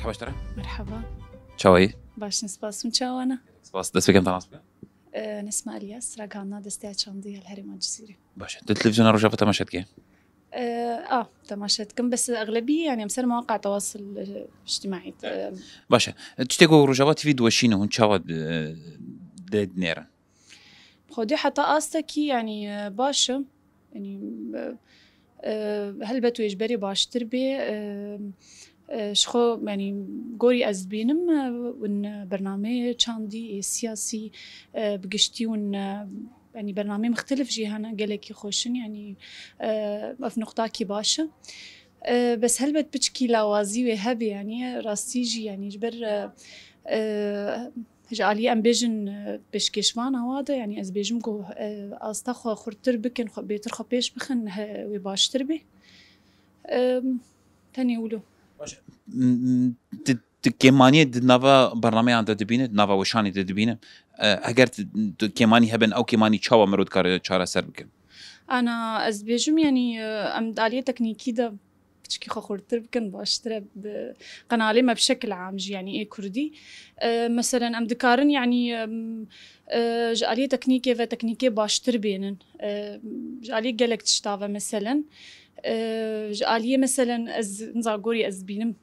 مرحبا شترا. مرحبا. چاوی؟ باش نسپاس چاوانا. سپاس دست بکن تناس بکن. نسمة الياس راقعنا دستي شاندي الهرم الجزيري. باشه التلفزيون روجافة تماشت كي؟ تماشيتكم بس أغلبية يعني مسار مواقع التواصل الاجتماعي. باشه تشتكوا روجافة تي في دوشينه هون شاود ديد نيرا. خودي حتى أستكي يعني باشا يعني هل بتو يجبري باش تربي شخو يعني قوري أزبينم ون برنامج شاندي سياسي بقشتي ون يعني برنامج مختلف جيهانا قالك يخوشن يعني في نقطاكي باشا بس هل بتشكي لوازي وهبي يعني راستيجي يعني جبر جعلي ام بيجن بشكشوان هوادا يعني از بيجمكو استخو خرتر بكن بيتر خبيش بخن وباشتر بي تاني يقولوا كيمانية نافا برنامج عند دبينة نافا وشاني دبينة اگر كيماني هبن او كيماني تشاوا مرود كار چارة سر بكن انا از بيجم يعني ام دالية تكنيكي دا بتشكي خورتر بكن باشترى بقنالي ما بشكل عام يعني ايه كردي مثلا ام دكارن يعني جالية تكنيكي وتكنيكي باشتر بينن جالية قالك تشتافا مثلا جالية مثلا از نزاقوري از بينم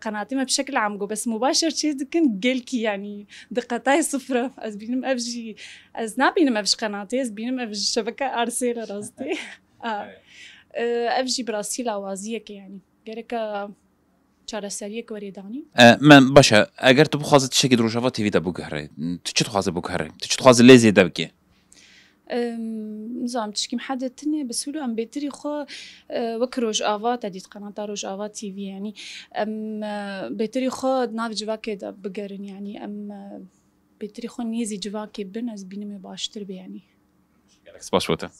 قناتي ما بشكل عام بس مباشر شيء دكن قلكي يعني دقتاي صفرة از بينم افجي از نابينم افج قناتي از بينم افج شبكة ارسيلة راسدي افجي براسي لاوازيك يعني قالك چاره سریک وریدانی من باشه اگر تو بخواستی تشکی روجافة تي في دا بوكهري تشي تخواز بوكهري تشي تخواز ليزي دبكي نظام تشكي محدد تني بسهولة أم بيتري خو وكروج آفات أديت قناة روج آفات تي في يعني أم بيتري خو ناف جواكي دا بقرن يعني أم بيتري خو نيزي جواكي بن از بيني باشتر بي يعني سباس شوتا.